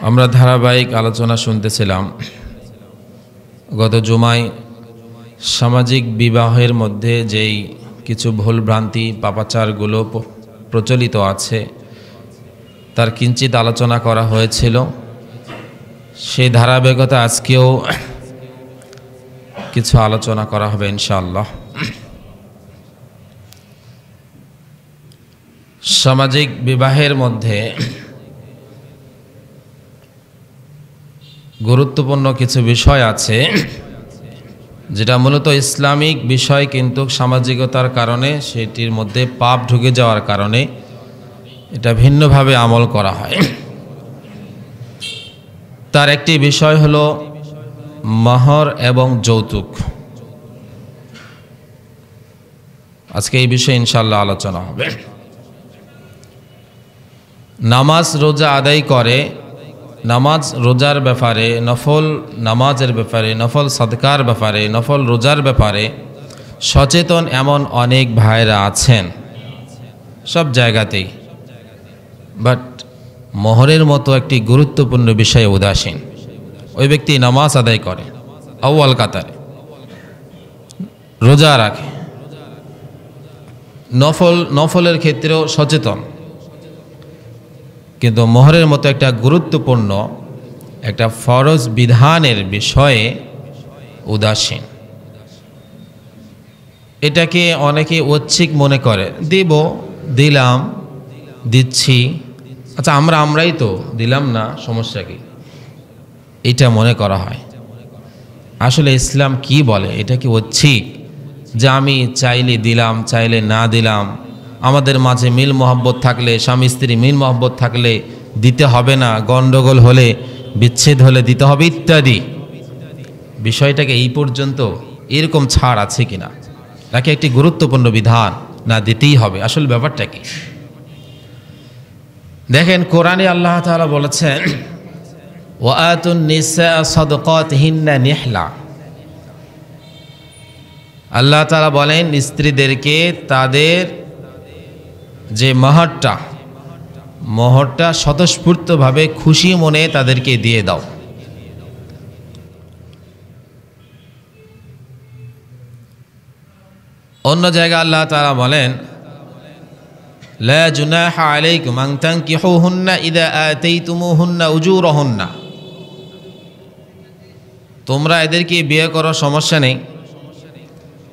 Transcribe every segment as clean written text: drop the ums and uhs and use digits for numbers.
আমরা ধারাবাহিক আলোচনা শুনতেছিলাম। গত জুমায় সামাজিক বিবাহের মধ্যে যেই কিছু ভুল ভ্রান্তি পাপাচারগুলো প্রচলিত আছে তার কিঞ্চিত আলোচনা করা হয়েছিল। সেই ধারাবাহিকতা আজকেও কিছু আলোচনা করা হবে ইনশাআল্লাহ। সামাজিক বিবাহের মধ্যে গুরুত্বপূর্ণ কিছু বিষয় আছে যেটা মূলত ইসলামিক বিষয়, কিন্তু সামাজিকতার কারণে সেটির মধ্যে পাপ ঢুকে যাওয়ার কারণে এটা ভিন্নভাবে আমল করা হয়। তার একটি বিষয় হলো মাহর এবং যৌতুক। আজকে এই বিষয়ে ইনশাআল্লাহ আলোচনা হবে। নামাজ রোজা আদায় করে, নামাজ রোজার ব্যাপারে, নফল নামাজের ব্যাপারে, নফল সাদকার ব্যাপারে, নফল রোজার ব্যাপারে সচেতন এমন অনেক ভাইরা আছেন সব জায়গাতেই, বাট মোহরের মতো একটি গুরুত্বপূর্ণ বিষয়ে উদাসীন। ওই ব্যক্তি নামাজ আদায় করে, আউয়াল কাতারে রোজা রাখে, নফলের ক্ষেত্রেও সচেতন, কিন্তু মোহরের মতো একটা গুরুত্বপূর্ণ একটা ফরজ বিধানের বিষয়ে উদাসীন। এটাকে অনেকে ঐচ্ছিক মনে করে, দিলাম, দিচ্ছি, আচ্ছা আমরাই তো দিলাম না, সমস্যা কি, এটা মনে করা হয়। আসলে ইসলাম কি বলে? এটা কি ঐচ্ছিক যে আমি চাইলে দিলাম, চাইলে না দিলাম? আমাদের মাঝে মিল মহব্বত থাকলে, স্বামী স্ত্রী মিল মহব্বত থাকলে দিতে হবে না, গণ্ডগোল হলে, বিচ্ছেদ হলে দিতে হবে ইত্যাদি। বিষয়টাকে এই পর্যন্ত এরকম ছাড় আছে কিনা, নাকি একটি গুরুত্বপূর্ণ বিধান, না দিতেই হবে? আসল ব্যাপারটা কি দেখেন, কোরআনে আল্লাহ তাআলা বলেছেন ওয়াআতুন নিসা সাদকাতিহিন্না নিহলা। আল্লাহ তাআলা বলেন স্ত্রীদেরকে তাদের যে মোহরটা স্বতঃস্ফূর্তভাবে খুশি মনে তাদেরকে দিয়ে দাও। অন্য জায়গায় আল্লাহ তাআলা বলেন লা জুনাহা আলাইকুম আন তানকিহুহুন্না ইযা আতাইতুমুহুন্না উজুরহুন্না। তোমরা এদেরকে বিয়ে করো, সমস্যা নেই,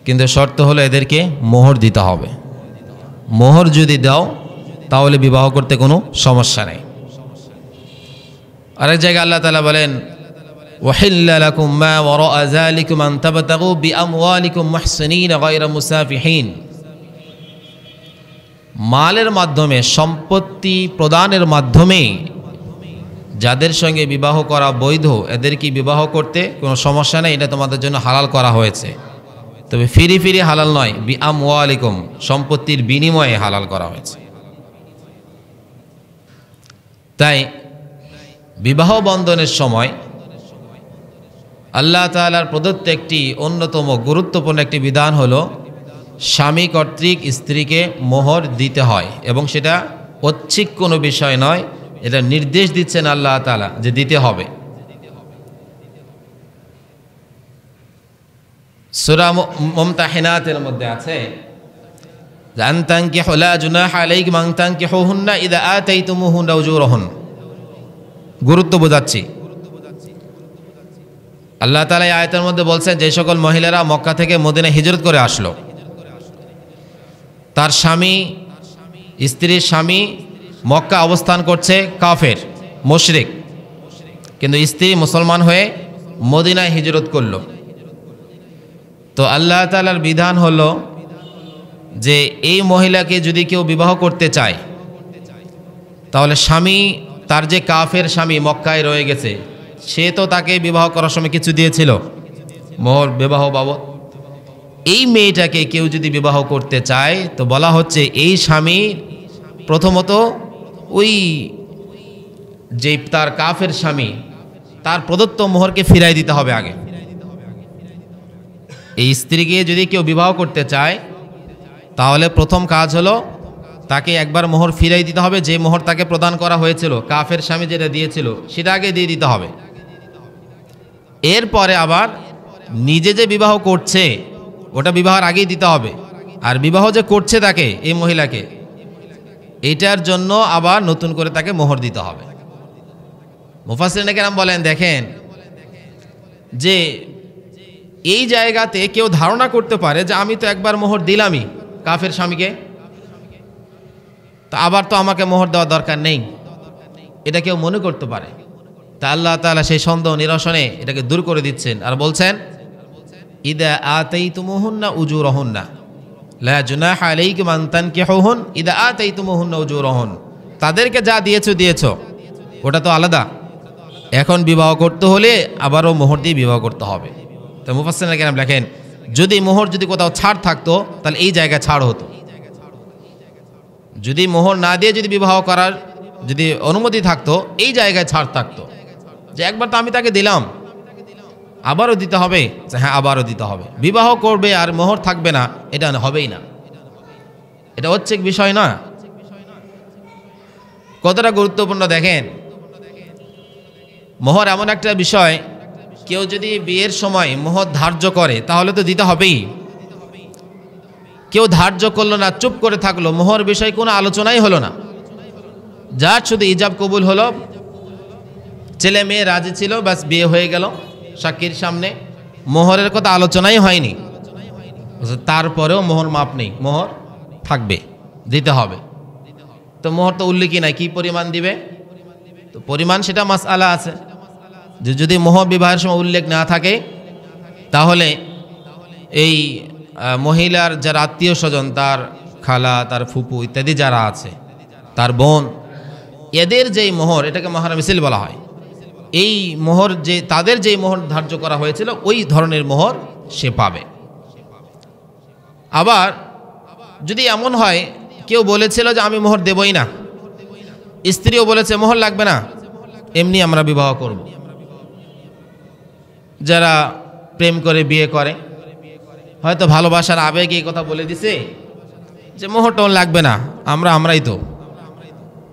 কিন্তু শর্ত হলো এদেরকে মোহর দিতে হবে। মোহর যদি দাও তাহলে বিবাহ করতে কোনো সমস্যা নেই। আরেক জায়গায় আল্লাহ তাআলা বলেন ওয়াহিল্লা লাকুম মা ওয়ারা'a যালিকুম আন তাবতাগু বিআমওয়ালিকুম মুহসিনিনা গায়রা মুসাফিহিন। মালের মাধ্যমে, সম্পত্তি প্রদানের মাধ্যমে যাদের সঙ্গে বিবাহ করা বৈধ, এদেরকে বিবাহ করতে কোনো সমস্যা নেই, এটা তোমাদের জন্য হালাল করা হয়েছে। তবে ফিরি হালাল নয়, বিআমওয়ালিকুম, সম্পত্তির বিনিময়ে হালাল করা হয়েছে। তাই বিবাহ বন্ধনের সময় আল্লাহ তাআলার প্রদত্ত একটি অন্যতম গুরুত্বপূর্ণ একটি বিধান হলো স্বামী কর্তৃক স্ত্রীকে মোহর দিতে হয়, এবং সেটা ঐচ্ছিক কোনো বিষয় নয়, এটা নির্দেশ দিচ্ছেন আল্লাহ তাআলা যে দিতে হবে। সূরা মুমতাহিনাতের মধ্যে আছে আন তানকিহু লা জুনাহা আলাইকুম আন তানকিহুহুন্না ইযা আতাইতুমুহুন্না উজুরহুন। গুরুত্ব বোঝাচ্ছি। আল্লাহ তাআলা এই আয়াতের মধ্যে বলছেন যে সকল মহিলারা মক্কা থেকে মদিনায় হিজরত করে আসলো, তার স্বামী, স্ত্রীর স্বামী মক্কা অবস্থান করছে, কাফের মুশরিক, কিন্তু স্ত্রী মুসলমান হয়ে মদিনায় হিজরত করলো। তো আল্লাহ তাআলার বিধান হলো যে এই মহিলাকে যদি কেউ বিবাহ করতে চায় তাহলে স্বামী, তার যে কাফের স্বামী মক্কায় রয়ে গেছে, সে তো তাকে বিবাহ করার সময় কিছু দিয়েছিল, মোহর, বিবাহ বাবদ। এই মেয়েটাকে কেউ যদি বিবাহ করতে চায় তো বলা হচ্ছে এই স্বামী প্রথমত ওই যে তার কাফের স্বামী, তার প্রদত্ত মোহরকে ফিরাই দিতে হবে আগে। এই স্ত্রীকে যদি কেউ বিবাহ করতে চায় তাহলে প্রথম কাজ হলো তাকে একবার মোহর ফিরাই দিতে হবে, যে মোহর তাকে প্রদান করা হয়েছিল, কাফের স্বামী যেটা দিয়েছিল সেটা আগে দিয়ে দিতে হবে। এরপরে আবার নিজে যে বিবাহ করছে ওটা বিবাহের আগেই দিতে হবে, আর বিবাহ যে করছে তাকে, এই মহিলাকে, এইটার জন্য আবার নতুন করে তাকে মোহর দিতে হবে। মুফাসসিরিন কেরাম বলেন, দেখেন যে এই জায়গাতে কেউ ধারণা করতে পারে যে আমি তো একবার মোহর দিলামই কাফের স্বামীকে, তো আবার তো আমাকে মোহর দেওয়ার দরকার নেই, এটা কেউ মনে করতে পারে। তা আল্লাহ তাআলা সেই সন্দেহ নিরসনে এটাকে দূর করে দিচ্ছেন আর বলছেন, ইদা আতাইতুমুহুন্না উজুরহুন্না লা জুনাহা আলাইকুম আন তানকিহুহুন ইদা আতাইতুমুহুন্না উজুরহুন। তাদেরকে যা দিয়েছো ওটা তো আলাদা, এখন বিবাহ করতে হলে আবারও মোহর দিয়ে বিবাহ করতে হবে। তো মুফাসসিরিন কেরাম লেখেন, যদি মোহর যদি কোথাও ছাড় থাকতো তাহলে এই জায়গায় ছাড় হতো। যদি মোহর না দিয়ে যদি বিবাহ করার যদি অনুমতি থাকতো, এই জায়গায় ছাড় থাকতো, যে একবার তো আমি তাকে দিলাম, আবারও দিতে হবে, যে হ্যাঁ আবারও দিতে হবে। বিবাহ করবে আর মোহর থাকবে না, এটা হবেই না, এটা হচ্ছে বিষয় না। কতটা গুরুত্বপূর্ণ দেখেন, মোহর এমন একটা বিষয়, কেউ যদি বিয়ের সময় মোহর ধার্য করে তাহলে তো দিতে হবেই। কেউ ধার্য করলো না, চুপ করে থাকলো, মোহর বিষয়ে কোনো আলোচনাই হলো না, যার শুধু ইজাব কবুল হলো, ছেলে মেয়ে রাজি ছিল, ব্যাস বিয়ে হয়ে গেল সাক্ষীর সামনে, মোহরের কথা আলোচনাই হয়নি, তারপরেও মোহর মাপ নেই, মোহর থাকবে, দিতে হবে। তো মোহর তো উল্লেখই নাই, কি পরিমাণ দিবে, তো পরিমাণ সেটা মাসআলা আছে, যে যদি মোহর বিবাহের সময় উল্লেখ না থাকে তাহলে এই মহিলার যারা আত্মীয় স্বজন, তার খালা, তার ফুপু ইত্যাদি যারা আছে, তার বোন, এদের যেই মোহর, এটাকে মোহর মিছিল বলা হয়, এই মোহর যে তাদের যেই মোহর ধার্য করা হয়েছিল ওই ধরনের মোহর সে পাবে। আবার যদি এমন হয় কেউ বলেছিল যে আমি মোহর দেবই না, স্ত্রীও বলেছে মোহর লাগবে না, এমনি আমরা বিবাহ করব, যারা প্রেম করে বিয়ে করে, হয়তো ভালোবাসার আবেগে এই কথা বলে দিছে যে মোহর টোন লাগবে না, আমরাই তো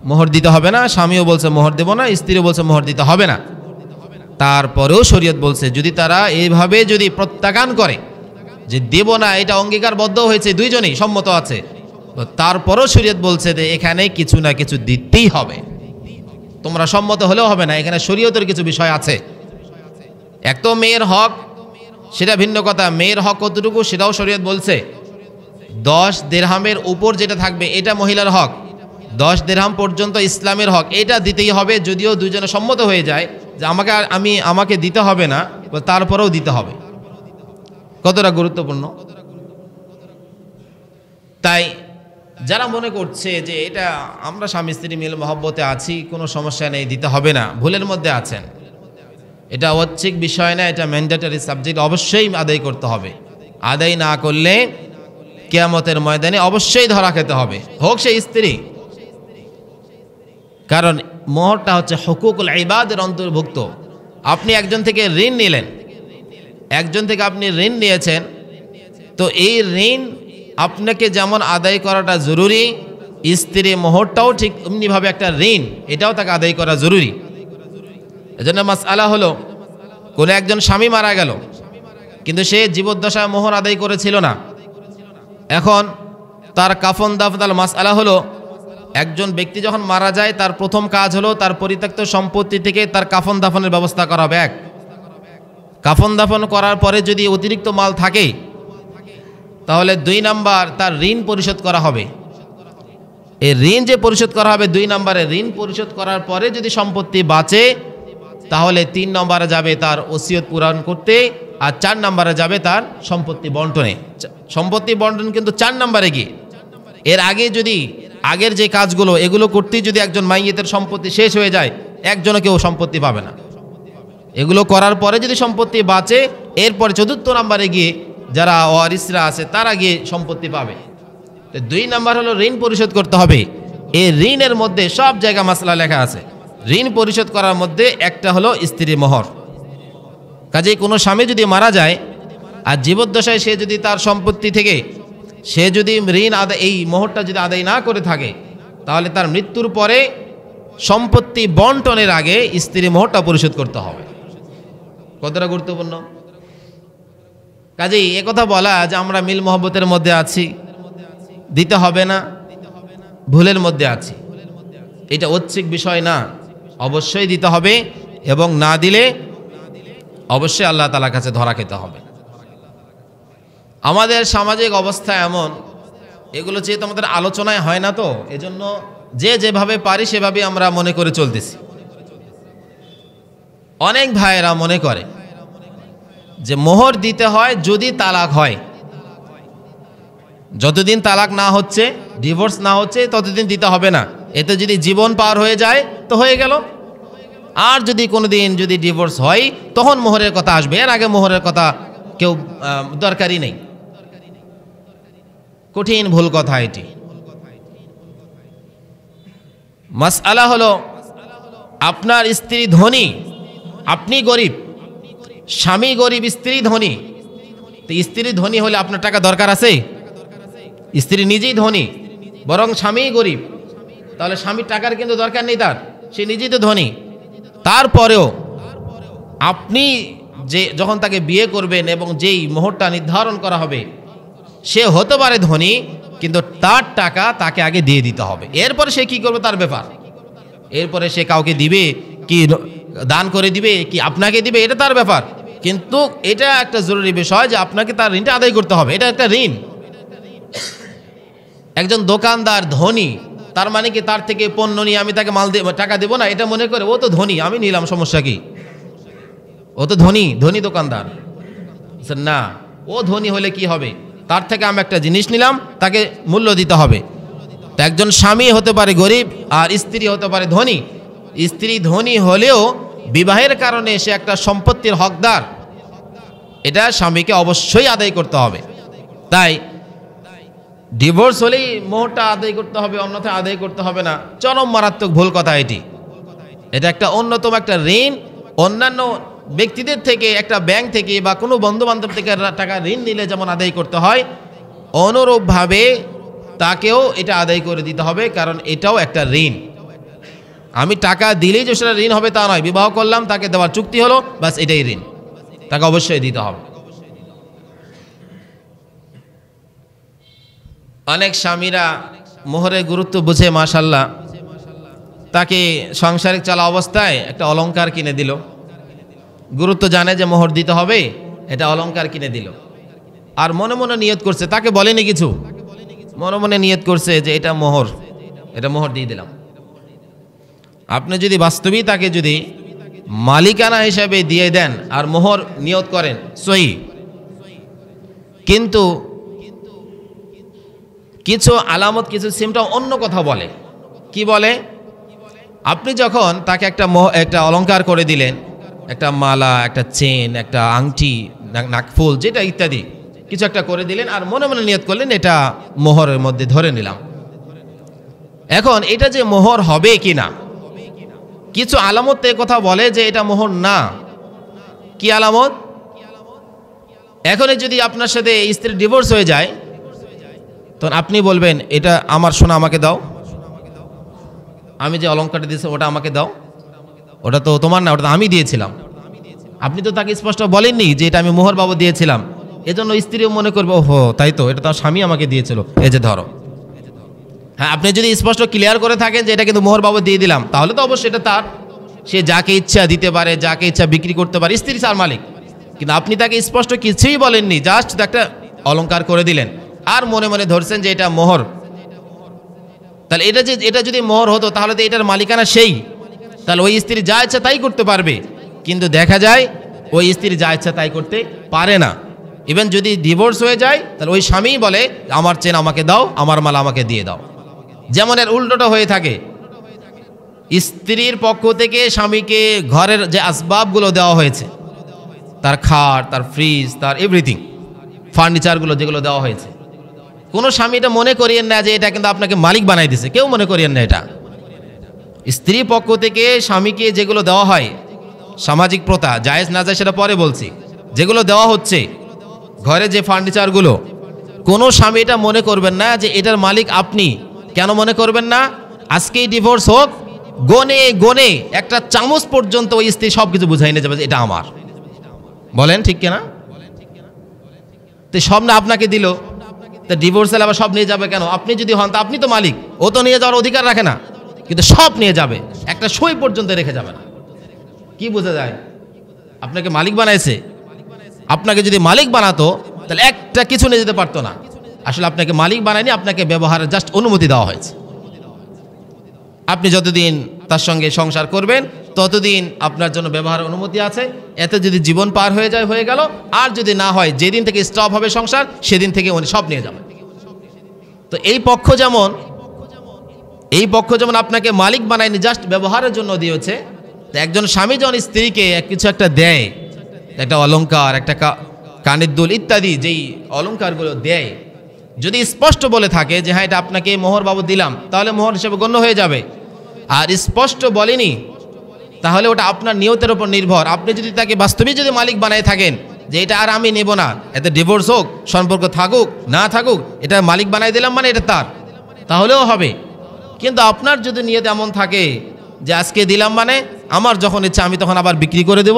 মোহর দিতে হবে না, স্বামীও বলছে মোহর দেব না, স্ত্রীও বলছে মোহর দিতে হবে না। তারপরেও শরীয়ত বলছে, যদি তারা এইভাবে যদি প্রত্যাখ্যান করে যে দেব না, এটা অঙ্গীকারবদ্ধ হয়েছে, দুইজনেই সম্মত আছে, তো তারপরেও শরীয়ত বলছে যে এখানে কিছু না কিছু দিতেই হবে, তোমরা সম্মত হলেও হবে না, এখানে শরীয়তের কিছু বিষয় আছে। এক তো মেয়ের হক, সেটা ভিন্ন কথা, মেয়ের হক কতটুকু সেটাও শরীয়ত বলছে। 10 দিরহামের উপর যেটা থাকবে এটা মহিলার হক, 10 দিরহাম পর্যন্ত ইসলামের হক, এটা দিতেই হবে, যদিও দুইজনে সম্মত হয়ে যায় যে আমাকে দিতে হবে না, তারপরেও দিতে হবে। কতটা গুরুত্বপূর্ণ। তাই যারা মনে করছে যে এটা আমরা স্বামী স্ত্রী মিল মহব্বতে আছি, কোনো সমস্যা নেই, দিতে হবে না, ভুলের মধ্যে আছেন। এটা ঐচ্ছিক বিষয় না, এটা ম্যান্ডেটরি সাবজেক্ট, অবশ্যই আদায় করতে হবে। আদায় না করলে কিয়ামতের ময়দানে অবশ্যই ধরা খেতে হবে, হোক সে স্ত্রী। কারণ মোহরটা হচ্ছে হুকুকুল ইবাদের অন্তর্ভুক্ত। আপনি একজন থেকে ঋণ নিলেন, একজন থেকে আপনি ঋণ নিয়েছেন, তো এই ঋণ আপনাকে যেমন আদায় করাটা জরুরি, স্ত্রী মোহরটাও ঠিক এমনিভাবে একটা ঋণ, এটাও তাকে আদায় করা জরুরি। এজন্য মাসআলা হলো, কোনো একজন স্বামী মারা গেল কিন্তু সে জীবদ্দশায় মোহর আদায় করেছিল না, এখন তার কাফন দাফন। মাসআলা হলো, একজন ব্যক্তি যখন মারা যায় তার প্রথম কাজ হলো তার পরিত্যক্ত সম্পত্তি থেকে তার কাফন দাফনের ব্যবস্থা করা হবে। এক, কাফন দাফন করার পরে যদি অতিরিক্ত মাল থাকে তাহলে 2 নাম্বার তার ঋণ পরিশোধ করা হবে। এই ঋণ যে পরিশোধ করা হবে, 2 নম্বরে ঋণ পরিশোধ করার পরে যদি সম্পত্তি বাঁচে তাহলে 3 নম্বরে যাবে তার ওসিয়ত পূরণ করতে, আর 4 নম্বরে যাবে তার সম্পত্তি বন্টনে। সম্পত্তি বন্টন কিন্তু 4 নম্বরে গিয়ে, এর আগে যদি আগের যে কাজগুলো এগুলো করতেই যদি একজন মাইয়েতের সম্পত্তি শেষ হয়ে যায়, একজনও কেউ সম্পত্তি পাবে না। এগুলো করার পরে যদি সম্পত্তি বাঁচে, এরপরে 4র্থ নম্বরে গিয়ে যারা ওয়ারিসরা আছে তারা গিয়ে সম্পত্তি পাবে। তো 2 নম্বর হলো ঋণ পরিশোধ করতে হবে। এই ঋণের মধ্যে সব জায়গা মাসলা লেখা আছে। ঋণ পরিশোধ করার মধ্যে একটা হলো স্ত্রী মোহর। কাজেই কোনো স্বামী যদি মারা যায় আর জীবদ্দশায় সে যদি তার সম্পত্তি থেকে সে যদি ঋণ আদায়, এই মোহরটা যদি আদায় না করে থাকে, তাহলে তার মৃত্যুর পরে সম্পত্তি বন্টনের আগে স্ত্রী মোহরটা পরিশোধ করতে হবে। কতটা গুরুত্বপূর্ণ! কাজেই একথা বলা যে আমরা মিল মহব্বতের মধ্যে আছি, দিতে হবে না, ভুলের মধ্যে আছি, এটা ঐচ্ছিক বিষয় না, অবশ্যই দিতে হবে, এবং না দিলে অবশ্যই আল্লাহ তাআলার কাছে ধরা খেতে হবে। আমাদের সামাজিক অবস্থা এমন, এগুলো যেহেতু আমাদের আলোচনায় হয় না, তো এজন্য যে যেভাবে পারি সেভাবে আমরা মনে করে চলতেছি। অনেক ভাইয়েরা মনে করে যে মোহর দিতে হয় যদি তালাক হয়, যতদিন তালাক না হচ্ছে, ডিভোর্স না হচ্ছে, ততদিন দিতে হবে না, এতে যদি জীবন পার হয়ে যায় তো হয়ে গেল। আর যদি কোনোদিন যদি ডিভোর্স হয় তখন মোহরের কথা আসবে, এর আগে মোহরের কথা কেউ দরকারই নেই। কঠিন ভুল কথা এটি। মাসআলা হলো, আপনার স্ত্রী ধনী, আপনি গরিব, স্বামী গরিব, স্ত্রী ধনী, তো স্ত্রী ধনী হলে আপনার টাকা দরকার আছে? স্ত্রী নিজেই ধনী, বরং স্বামী গরিব, তাহলে স্বামীর টাকার কিন্তু দরকার নেই, তার, সে নিজেই তো ধনী। তারপরেও আপনি যে যখন তাকে বিয়ে করবেন এবং যেই মোহরটা নির্ধারণ করা হবে, সে হতে পারে ধনী, কিন্তু তার টাকা তাকে আগে দিয়ে দিতে হবে। এরপরে সে কি করবে তার ব্যাপার, এরপরে সে কাউকে দিবে কি, দান করে দিবে কি আপনাকে দিবে, এটা তার ব্যাপার। কিন্তু এটা একটা জরুরি বিষয় যে আপনাকে তার ঋণটা আদায় করতে হবে, এটা একটা ঋণ। একজন দোকানদার ধনী, তার মানে কি তার থেকে পণ্য নিয়ে আমি তাকে মাল টাকা দেবো না, এটা মনে করে ও তো ধনী, আমি নিলাম, সমস্যা কি, ও তো ধনী, ধনী দোকানদার না। ও ধনী হলে কি হবে, তার থেকে আমি একটা জিনিস নিলাম, তাকে মূল্য দিতে হবে। তো একজন স্বামী হতে পারে গরিব আর স্ত্রী হতে পারে ধনী। স্ত্রী ধনী হলেও বিবাহের কারণে সে একটা সম্পত্তির হকদার, এটা স্বামীকে অবশ্যই আদায় করতে হবে। তাই ডিভোর্স হলেই মোহরটা আদায় করতে হবে, অন্যথায় আদায় করতে হবে না, চরম মারাত্মক ভুল কথা এটি। এটা একটা অন্যতম একটা ঋণ। অন্যান্য ব্যক্তিদের থেকে, একটা ব্যাংক থেকে বা কোনো বন্ধু বান্ধব থেকে টাকা ঋণ নিলে যেমন আদায় করতে হয়, অনুরূপভাবে তাকেও এটা আদায় করে দিতে হবে, কারণ এটাও একটা ঋণ। আমি টাকা দিলেই যে সেটা ঋণ হবে তা নয়, বিবাহ করলাম, তাকে দেওয়ার চুক্তি হলো, বাস এটাই ঋণ, তাকে অবশ্যই দিতে হবে। অনেক স্বামীরা মোহরের গুরুত্ব বুঝে মাশাআল্লাহ তাকে সাংসারিক চলা অবস্থায় একটা অলংকার কিনে দিল, গুরুত্ব জানে যে মোহর দিতে হবে, এটা অলংকার কিনে দিল, আর মনে মনে নিয়ত করছে, তাকে বলেনি কিছু, মনে মনে নিয়ত করছে যে এটা মোহর, এটা মোহর দিয়ে দিলাম। আপনি যদি বাস্তবিক তাকে যদি মালিকানা হিসাবে দিয়ে দেন আর মোহর নিয়ত করেন, সহি। কিন্তু কিছু আলামত, কিছু সিমটম অন্য কথা বলে। কি বলে? আপনি যখন তাকে একটা অলংকার করে দিলেন, একটা মালা, একটা চেন, একটা আংটি, নাকফুল, যেটা ইত্যাদি কিছু একটা করে দিলেন, আর মনে মনে নিয়ত করলেন এটা মোহরের মধ্যে ধরে নিলাম। এখন এটা যে মোহর হবে কি না, কিছু আলামত এ কথা বলে যে এটা মোহর না। কি আলামত? এখন যদি আপনার সাথে স্ত্রী ডিভোর্স হয়ে যায়, তখন আপনি বলবেন এটা আমার সোনা, আমাকে দাও, আমি যে অলংকারটা দিয়েছি ওটা আমাকে দাও, ওটা তো তোমার না, ওটা তো আমি দিয়েছিলাম। আপনি তো তাকে স্পষ্ট বলেননি যে এটা আমি মোহর বাবু দিয়েছিলাম, এজন্য স্ত্রীও মনে করবে ওহো তাই তো, এটা তো স্বামী আমাকে দিয়েছিল, এই যে ধরো। হ্যাঁ, আপনি যদি স্পষ্ট ক্লিয়ার করে থাকেন যে এটা কিন্তু মোহর বাবু দিয়ে দিলাম, তাহলে তো অবশ্যই এটা তার, সে যাকে ইচ্ছা দিতে পারে, যাকে ইচ্ছা বিক্রি করতে পারে, স্ত্রী তার মালিক। কিন্তু আপনি তাকে স্পষ্ট কিছুই বলেননি, জাস্ট একটা অলংকার করে দিলেন আর মনে মনে ধরছেন যে এটা মোহর। তাহলে এটা যদি মোহর হতো তাহলে তো এটার মালিকানা সেই, তাহলে ওই স্ত্রী যা ইচ্ছা তাই করতে পারবে। কিন্তু দেখা যায় ওই স্ত্রী যা ইচ্ছা তাই করতে পারে না। ইভেন যদি ডিভোর্স হয়ে যায় তাহলে ওই স্বামী বলে আমার চেন আমাকে দাও, আমার মাল আমাকে দিয়ে দাও। যেমন এর উল্টোটা হয়ে থাকে, স্ত্রীর পক্ষ থেকে স্বামীকে ঘরের যে আসবাবগুলো দেওয়া হয়েছে, তার খাট, তার ফ্রিজ, তার এভরিথিং, ফার্নিচারগুলো যেগুলো দেওয়া হয়েছে, কোনো স্বামী এটা মনে করিয়েন না যে এটা কিন্তু আপনাকে মালিক বানাই দিছে, কেউ মনে করিয়েন না এটা। স্ত্রী পক্ষ থেকে স্বামীকে যেগুলো দেওয়া হয়, সামাজিক প্রথা, জায়েজ না যায় সেটা পরে বলছি, যেগুলো দেওয়া হচ্ছে, ঘরে যে ফার্নিচারগুলো, কোনো স্বামী এটা মনে করবেন না যে এটার মালিক আপনি। কেন মনে করবেন না? আজকেই ডিভোর্স হোক, গনে গনে একটা চামচ পর্যন্ত ওই স্ত্রী সব কিছু বুঝাই নিয়ে যাবে যে এটা আমার। বলেন ঠিক কিনা? তো সব না আপনাকে দিল, তা ডিভোর্স হলে আবার সব নিয়ে যাবে কেন? আপনি যদি হন তা আপনি তো মালিক, ও তো নিয়ে যাওয়ার অধিকার রাখে না, কিন্তু সব নিয়ে যাবে, একটা সই পর্যন্ত রেখে যাবে না। কি বোঝা যায়? আপনাকে মালিক বানাইছে। আপনাকে যদি মালিক বানাতো তাহলে একটা কিছু নিয়ে যেতে পারতো না। আসলে আপনাকে মালিক বানায়নি, আপনাকে ব্যবহারের জাস্ট অনুমতি দেওয়া হয়েছে। আপনি যতদিন তার সঙ্গে সংসার করবেন ততদিন আপনার জন্য ব্যবহারের অনুমতি আছে। এতে যদি জীবন পার হয়ে যায় হয়ে গেল, আর যদি না হয় যেদিন থেকে স্টপ হবে সংসার সেদিন থেকে উনি সব নিয়ে যাবেন। তো এই পক্ষ যেমন আপনাকে মালিক বানায়নি, জাস্ট ব্যবহারের জন্য দিয়েছে। তো একজন স্বামী যখন স্ত্রীকে কিছু একটা দেয়, একটা অলংকার, একটা কানের দুল ইত্যাদি যেই অলংকারগুলো দেয়, যদি স্পষ্ট বলে থাকে যে হ্যাঁ এটা আপনাকে মোহর বাবদ দিলাম, তাহলে মোহর হিসেবে গণ্য হয়ে যাবে। আর স্পষ্ট বলেনি তাহলে ওটা আপনার নিয়তের উপর নির্ভর। আপনি যদি তাকে বাস্তবিক যদি মালিক বানায় থাকেন যে এটা আর আমি নেব না, এতে ডিভোর্স হোক, সম্পর্ক থাকুক না থাকুক, এটা মালিক বানাই দিলাম মানে এটা তার, তাহলেও হবে। কিন্তু আপনার যদি নিয়ত এমন থাকে যে আজকে দিলাম মানে আমার যখন ইচ্ছা আমি তখন আবার বিক্রি করে দেব,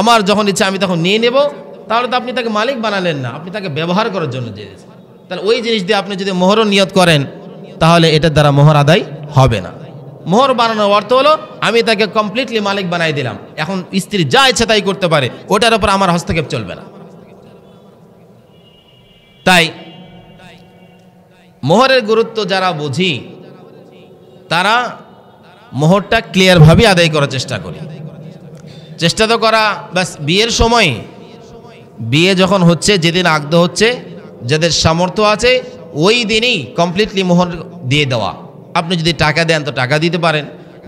আমার যখন ইচ্ছা আমি তখন নিয়ে নেব, তাহলে তো আপনি তাকে মালিক বানালেন না, আপনি তাকে ব্যবহার করার জন্য দিয়েছেন। তাহলে ওই জিনিস দিয়ে আপনি যদি মোহরও নিয়ত করেন তাহলে এটার দ্বারা মোহর আদায় হবে না। মোহর বানানোর অর্থ হলো আমি তাকে কমপ্লিটলি মালিক বানাই দিলাম, এখন স্ত্রী যা ইচ্ছা তাই করতে পারে, ওটার উপর আমার হস্তক্ষেপ চলবে না। তাই মোহরের গুরুত্ব যারা বুঝি তারা মোহরটা ক্লিয়ারভাবে আদায় করার চেষ্টা করি। চেষ্টা তো করা ব্যাস বিয়ের সময়, বিয়ে যখন হচ্ছে, যেদিন আগদ হচ্ছে, যাদের সামর্থ্য আছে ওই দিনই কমপ্লিটলি মোহর দিয়ে দেওয়া। আপনি যদি টাকা দেন তো টাকা দিতে পারেন,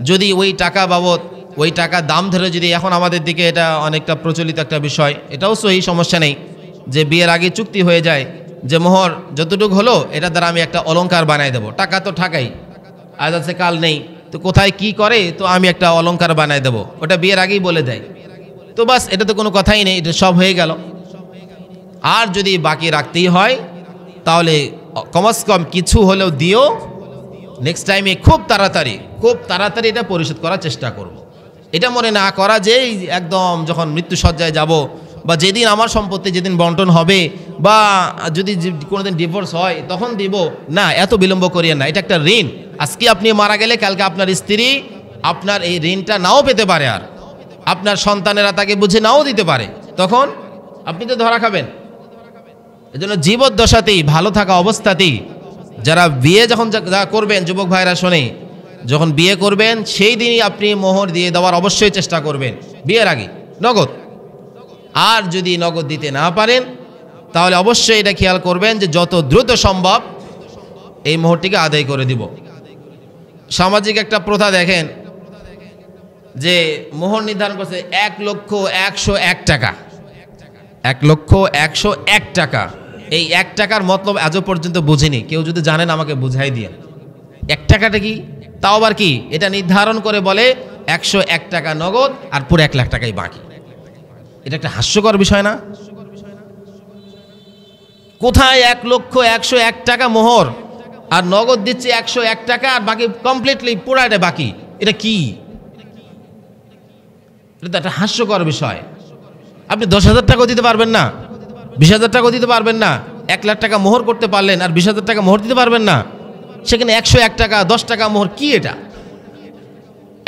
যদি ওই টাকা বাবদ ওই টাকা দাম ধরে যদি, এখন আমাদের দিকে এটা অনেকটা প্রচলিত একটা বিষয়, এটাও সহি, সমস্যা নেই, যে বিয়ের আগে চুক্তি হয়ে যায় যে মোহর যতটুকু হলো এটা দ্বারা আমি একটা অলংকার বানাই দেবো। টাকা তো টাকাই, আজ আছে কাল নেই, তো কোথায় কি করে, তো আমি একটা অলংকার বানাই দেবো, ওটা বিয়ের আগেই বলে দেয়। তো বাস, এটা তো কোনো কথাই নেই, এটা সব হয়ে গেল। আর যদি বাকি রাখতেই হয় তাহলে কমস কম কিছু হলেও দিও, নেক্সট টাইমে খুব তাড়াতাড়ি এটা পরিশোধ করার চেষ্টা করব। এটা মনে না করা যে একদম যখন মৃত্যুসজ্জায় যাব বা যেদিন আমার সম্পত্তি যেদিন বন্টন হবে বা যদি কোনোদিন ডিভোর্স হয় তখন দিব, না, এত বিলম্ব করিয়ে না। এটা একটা ঋণ, আজকে আপনি মারা গেলে কালকে আপনার স্ত্রী আপনার এই ঋণটা নাও পেতে পারে, আর আপনার সন্তানেরা তাকে বুঝে নাও দিতে পারে, তখন আপনি তো ধরা খাবেন। এজন্য জীবদ্দশাতেই, ভালো থাকা অবস্থাতেই যারা বিয়ে যখন করবেন, যুবক ভাইরা শোনে, যখন বিয়ে করবেন সেই দিনই আপনি মোহর দিয়ে দেওয়ার অবশ্যই চেষ্টা করবেন, বিয়ের আগে নগদ। আর যদি নগদ দিতে না পারেন তাহলে অবশ্যই এটা খেয়াল করবেন যে যত দ্রুত সম্ভব এই মোহরটিকে আদায় করে দিব। সামাজিক একটা প্রথা দেখেন যে মোহর নির্ধারণ করছে 1,101 টাকা, 1,101 টাকা। এই 1 টাকার মতলব আজও পর্যন্ত বুঝিনি, কেউ যদি জানেন আমাকে বুঝাই দিয়ে। 1 টাকাটা কি, তাও আবার কি, এটা নির্ধারণ করে বলে 101 টাকা নগদ আর পুরো 1 লাখ টাকাই বাকি। এটা একটা হাস্যকর বিষয় না? কোথায় 1,101 টাকা মোহর আর নগদ দিচ্ছে 101 টাকা আর বাকি কমপ্লিটলি পুরাটা বাকি, এটা কি? এটা তো একটা হাস্যকর বিষয়। আপনি 10,000 টাকাও দিতে পারবেন না, 20,000 টাকাও দিতে পারবেন না, 1 লাখ টাকা মোহর করতে পারলেন আর 20,000 টাকা মোহর দিতে পারবেন না, সেখানে 101 টাকা 10 টাকা মোহর, কি এটা?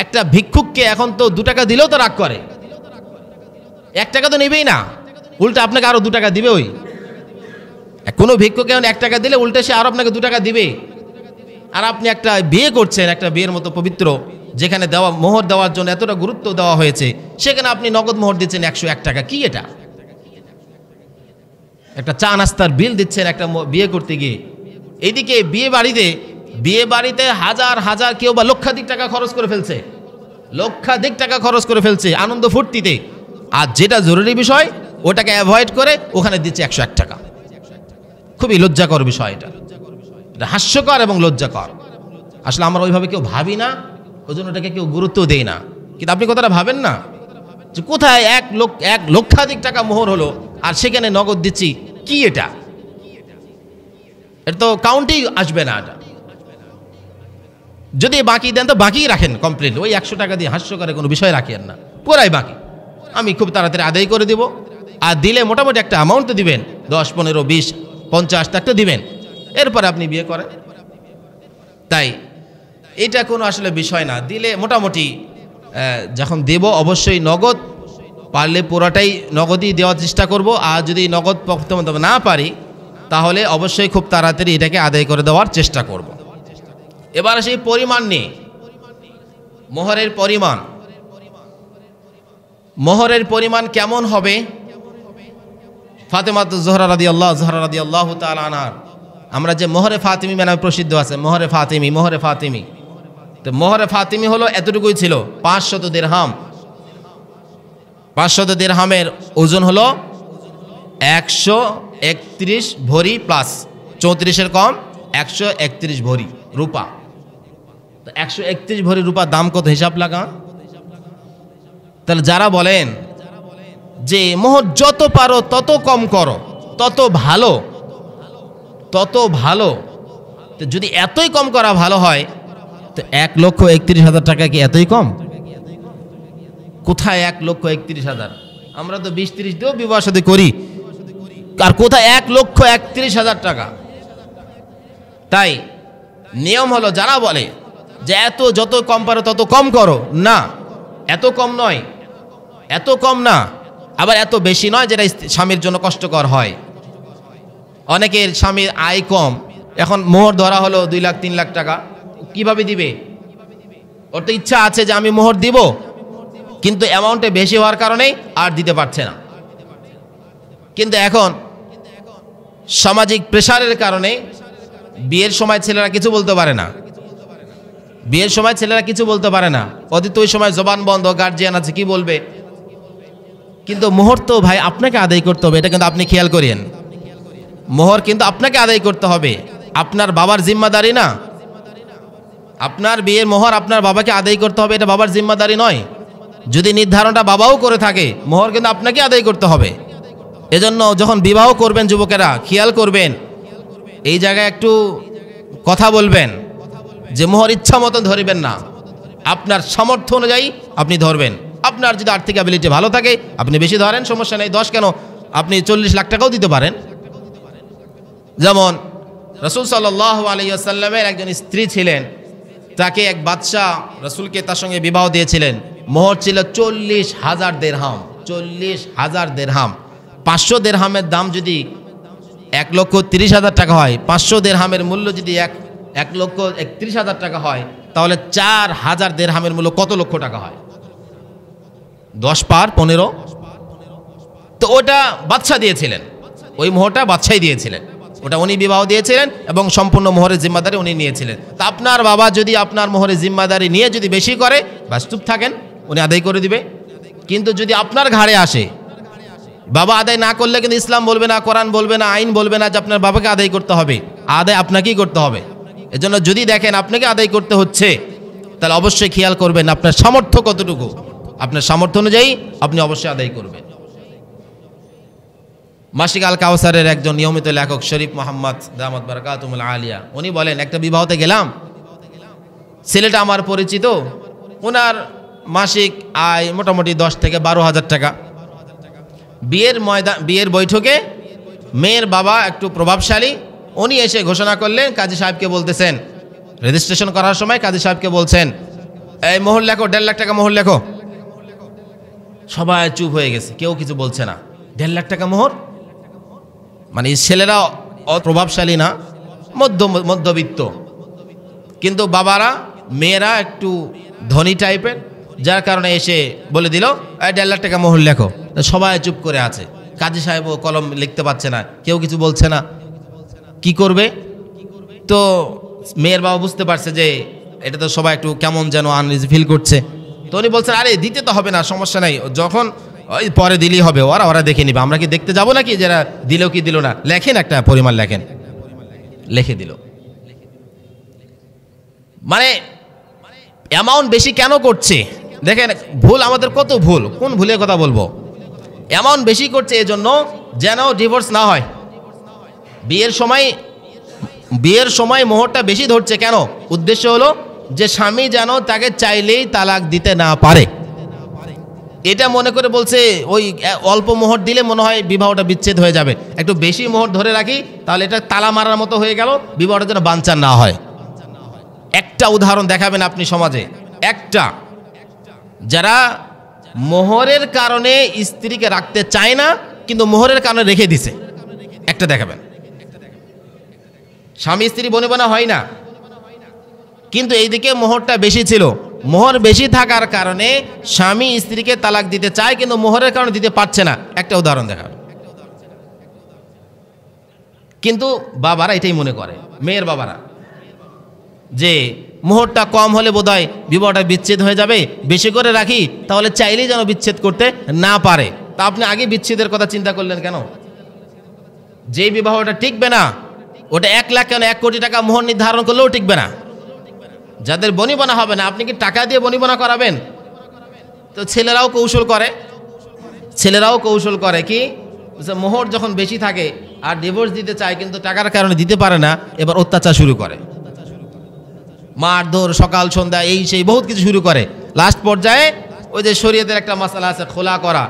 একটা ভিক্ষুককে এখন তো 2 টাকা দিলেও তো রাগ করে, 1 টাকা তো নেবেই না, উল্টা আপনাকে আরো 2 টাকা দিবে। ওই কোনো ভিক্ষুককে এখন 1 টাকা দিলে উল্টে সে আরো আপনাকে 2 টাকা দিবে। আর আপনি একটা বিয়ে করছেন, একটা বিয়ের মতো পবিত্র, যেখানে দেওয়া মোহর দেওয়ার জন্য এতটা গুরুত্ব দেওয়া হয়েছে, সেখানে আপনি নগদ মোহর দিচ্ছেন 101 টাকা, কি এটা? একটা চা নাস্তার বিল দিচ্ছেন একটা বিয়ে করতে গিয়ে। এইদিকে বিয়ে বাড়িতে হাজার হাজার, কেউ বা লক্ষাধিক টাকা খরচ করে ফেলছে আনন্দ ফুর্তিতে, আর যেটা জরুরি বিষয় ওটাকে অ্যাভয়েড করে ওখানে দিচ্ছে 101 টাকা। খুবই লজ্জাকর বিষয়, এটা হাস্যকর এবং লজ্জাকর। আসলে আমরা ওইভাবে কেউ ভাবি না, ওই জন্য ওটাকে কেউ গুরুত্ব দেই না। কিন্তু আপনি কথাটা ভাবেন না যে কোথায় 1 লক্ষাধিক টাকা মোহর হলো আর সেখানে নগদ দিচ্ছি, কি এটা? এটা তো কাউন্টেই আসবে না। এটা যদি বাকি দেন তো বাকি রাখেন কমপ্লিট, ওই 100 টাকা দিয়ে হাস্যকরে কোনো বিষয় রাখেন না, পুরাই বাকি আমি খুব তাড়াতাড়ি আদায় করে দিব। আর দিলে মোটামুটি একটা অ্যামাউন্ট তো দিবেন, 10, 15, 20, 50 একটা দিবেন, এরপরে আপনি বিয়ে করেন। তাই এটা কোনো আসলে বিষয় না। দিলে মোটামুটি যখন দেব অবশ্যই নগদ, পারলে পুরোটাই নগদই দেওয়ার চেষ্টা করব। আর যদি নগদ প্রথমে না পারি তাহলে অবশ্যই খুব তাড়াতাড়ি এটাকে আদায় করে দেওয়ার চেষ্টা করব। এবার সেই পরিমাণ নিয়ে, মোহরের পরিমাণ, মোহরের পরিমাণ কেমন হবে? ফাতেমা জোহরা রাদিয়াল্লাহু তাআলা আনহা, আমরা যে মোহরে ফাতিমি নামে প্রসিদ্ধ আছে, মোহরে ফাতিমি, তো মোহরে ফাতিমি হলো এতটুকুই ছিল, 500 দিরহাম। 500 দিরহামের ওজন হলো 131 ভরি প্লাস, 34-এর কম, 131 ভরি রূপা। তো 131 ভরি রূপার দাম কত হিসাব লাগান। তাহলে যারা বলেন যে মোহর যত পারো তত কম করো, তত ভালো, তো যদি এতই কম করা ভালো হয় তো 1,31,000 টাকা কি এতই কম? কোথায় 1,31,000? আমরা তো 20-30 দিয়েও বিবাহ শাদী করি, আর কোথায় 1,31,000 টাকা? তাই নিয়ম হলো, যারা বলে যে যত কম পারো তত কম করো, না, এত কম নয়, এত কম না, আবার এত বেশি নয় যেটা স্বামীর জন্য কষ্টকর হয়। অনেকের স্বামীর আয় কম, এখন মোহর ধরা হলো 2 লাখ 3 লাখ টাকা, কিভাবে দিবে? ওর তো ইচ্ছা আছে যে আমি মোহর দিব, কিন্তু অ্যামাউন্টে বেশি হওয়ার কারণে আর দিতে পারছে না। কিন্তু এখন সামাজিক প্রেসারের কারণে বিয়ের সময় ছেলেরা কিছু বলতে পারে না, অতীত ওই সময় জবান বন্ধ, গার্জিয়ান আছে কি বলবে। কিন্তু মোহর তো ভাই আপনাকে আদায় করতে হবে, এটা কিন্তু আপনি খেয়াল করিয়েন। মোহর কিন্তু আপনাকে আদায় করতে হবে, আপনার বাবার জিম্মাদারি না। আপনার বিয়ের মোহর আপনার বাবাকে আদায় করতে হবে, এটা বাবার জিম্মাদারি নয়। যদি নির্ধারণটা বাবাও করে থাকে, মোহর কিন্তু আপনাকে আদায় করতে হবে। এজন্য যখন বিবাহ করবেন যুবকেরা খেয়াল করবেন, এই জায়গায় একটু কথা বলবেন যে মোহর ইচ্ছা মতন ধরবেন না, আপনার সামর্থ্য অনুযায়ী আপনি ধরবেন। আপনার যদি আর্থিক অ্যাবিলিটি ভালো থাকে আপনি বেশি ধরেন, সমস্যা নেই, 10 কেন, আপনি 40 লাখ টাকাও দিতে পারেন। যেমন রাসূল সাল্লাল্লাহু আলাইহি ওয়াসাল্লামের একজন স্ত্রী ছিলেন, তাকে এক বাদশাহ রাসূলকে তার সঙ্গে বিবাহ দিয়েছিলেন। মোহর ছিল 40,000 দিরহাম। 40,000 দিরহাম, 500 দিরহামের দাম যদি 1,30,000 টাকা হয়, 500 দিরহামের মূল্য যদি 1,31,000 টাকা হয়, তাহলে 4,000 দিরহামের মূল্য কত লক্ষ টাকা হয়? 10 পার 15। তো ওটা বাদশা দিয়েছিলেন, ওই মোহরটা বাদশাই দিয়েছিলেন, ওটা উনি বিবাহ দিয়েছিলেন এবং সম্পূর্ণ মোহরের জিম্মাদারি উনি নিয়েছিলেন। তা আপনার বাবা যদি আপনার মোহরের জিম্মাদারি নিয়ে যদি বেশি করে, বাস চুপ থাকেন, উনি আদায় করে দিবে। কিন্তু যদি আপনার ঘাড়ে আসে, বাবা আদায় না করলে কিন্তু ইসলাম বলবে না, কোরআন বলবে না, আইন বলবে না যে আপনার বাবাকে আদায় করতে হবে, আদায় আপনাকেই করতে হবে। এজন্য যদি দেখেন আপনাকে আদায় করতে হচ্ছে, তাহলে অবশ্যই খেয়াল করবেন আপনার সামর্থ্য কতটুকু, আপনার সামর্থ্য অনুযায়ী আপনি অবশ্যই আদায় করবেন। মাসিক আল কাউসারের একজন নিয়মিত লেখক শরীফ মোহাম্মদ দামাত বারাকাতুহুল আলিয়া, উনি বলেন, একটা বিবাহতে গেলাম, ছেলেটা আমার পরিচিত, ওনার মাসিক আয় মোটামুটি 10 থেকে 12,000 টাকা। বিয়ের বৈঠকে মেয়ের বাবা একটু প্রভাবশালী, উনি এসে ঘোষণা করলেন, কাজী সাহেবকে বলতেছেন, রেজিস্ট্রেশন করার সময় কাজী সাহেবকে বলছেন, এই মোহর লেখো, 1.5 লাখ টাকা মোহর লেখো। সবাই চুপ হয়ে গেছে, কেউ কিছু বলছে না। 1.5 লাখ টাকা মোহর, মানে ছেলেরা অপ্রভাবশালী না, মধ্যবিত্ত, কিন্তু বাবারা মেয়েরা একটু ধনী টাইপের, যার কারণে এসে বলে দিল 1.5 লাখ টাকা মোহর লেখো। সবাই চুপ করে আছে, কাজী সাহেবও কলম লিখতে পারছে না, কেউ কিছু বলছে না, কি করবে? তো মেয়ের বাবা বুঝতে পারছে যে এটা তো সবাই একটু কেমন যেন আনইজি ফিল করছে। তো উনি বলছেন, আরে দিতে তো হবে না, সমস্যা নাই, যখন ওই পরে দিলেই হবে, ওরা দেখে নিবে, আমরা কি দেখতে যাবো নাকি যারা দিল কি দিল না, লেখেন একটা পরিমাণ লেখেন। লিখে দিল। মানে অ্যামাউন্ট বেশি কেন করছে দেখেন, ভুল আমাদের কত ভুল, কোন ভুলের কথা বলবো। অ্যামাউন্ট বেশি করছে এজন্য যেন ডিভোর্স না হয়। বিয়ের সময় বিয়ের সময় মোহরটা বেশি ধরছে কেন? উদ্দেশ্য হলো যে স্বামী যেন তাকে চাইলেই তালাক দিতে না পারে, এটা মনে করে বলছে। ওই অল্প মোহর দিলে মনে হয় বিবাহটা বিচ্ছেদ হয়ে যাবে, একটু বেশি মোহর ধরে রাখি, তাহলে এটা তালা মারার মতো হয়ে গেল, বিবাহটা যেন বানচাল না হয়। একটা উদাহরণ দেখাবেন আপনি সমাজে, একটা যারা মোহরের কারণে স্ত্রীকে রাখতে চায় না কিন্তু মোহরের কারণে রেখে দিছে, একটা দেখাবেন। স্বামী স্ত্রী বনিবনা হয় না, কিন্তু এইদিকে মোহরটা বেশি ছিল, মোহর বেশি থাকার কারণে স্বামী স্ত্রীকে তালাক দিতে চায় কিন্তু মোহরের কারণে দিতে পারছে না, একটা উদাহরণ দেখাবেন। কিন্তু বাবারা এটাই মনে করে, মেয়ের বাবারা, যে মোহরটা কম হলে বোধহয় বিবাহটা বিচ্ছেদ হয়ে যাবে, বেশি করে রাখি তাহলে চাইলেই যেন বিচ্ছেদ করতে না পারে। তা আপনি আগে বিচ্ছেদের কথা চিন্তা করলেন কেন? যেই বিবাহটা টিকবে না ওটা 1 লাখ কেন 1 কোটি টাকা মোহর নির্ধারণ করলেও টিকবে না। যাদের বনিবনা হবে না, আপনি কি টাকা দিয়ে বনিবনা করাবেন? তো ছেলেরাও কৌশল করে কি, মোহর যখন বেশি থাকে আর ডিভোর্স দিতে চায় কিন্তু টাকার কারণে দিতে পারে না, এবার অত্যাচার শুরু করে, মারধর সকাল সন্ধ্যা এই সেই বহুত কিছু শুরু করে। লাস্ট পর্যায়ে ওই যে শরীয়তের একটা মাসালা আছে খোলা করা,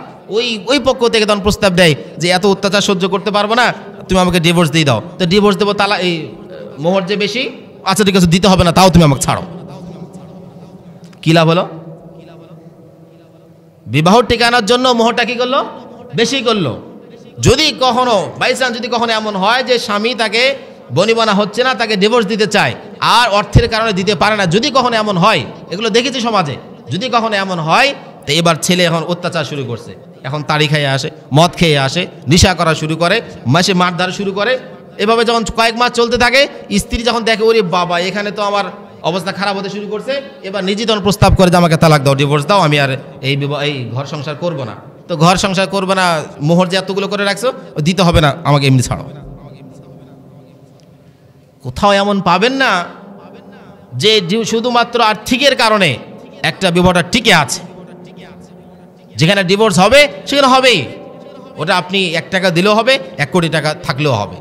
ওই পক্ষ থেকে তখন প্রস্তাব দেয় যে এত অত্যাচার সহ্য করতে পারবো না, তুমি আমাকে ডিভোর্স দিয়ে দাও। তো ডিভোর্স দেবো, তালা এই মোহর যে বেশি, আচ্ছা ঠিক আছে দিতে হবে না, তাও তুমি আমাকে ছাড়ো। কি লাভ হলো? বিবাহ টিকানোর জন্য মোহরটা কি করলো? বেশি করলো। যদি কখনো বাইচান্স যদি কখনো এমন হয় যে স্বামী তাকে বনিবনা হচ্ছে না, তাকে ডিভোর্স দিতে চায় আর অর্থের কারণে দিতে পারে না, যদি কখনো এমন হয়, এগুলো দেখেছি সমাজে, যদি কখনো এমন হয়, তো এবার ছেলে এখন অত্যাচার শুরু করছে, এখন তাড়ি খেয়ে আসে, মদ খেয়ে আসে, নেশা করা শুরু করে, মাসে মারধর শুরু করে। এভাবে যখন কয়েক মাস চলতে থাকে, স্ত্রী যখন দেখে ওরে বাবা এখানে তো আমার অবস্থা খারাপ হতে শুরু করছে, এবার নিজে তখন প্রস্তাব করে যে আমাকে তালাক দাও, ডিভোর্স দাও, আমি আর এই ঘর সংসার করবো না। তো ঘর সংসার করবে না, মোহর যে এতগুলো করে রাখছো দিতে হবে না, আমাকে এমনি ছাড়ো। কোথাও এমন পাবেন না যে শুধুমাত্র আর্থিকের কারণে একটা বিবাহটা টিকে আছে। যেখানে ডিভোর্স হবে সেখানে হবেই, ওটা আপনি 1 টাকা দিলেও হবে, 1 কোটি টাকা থাকলেও হবে।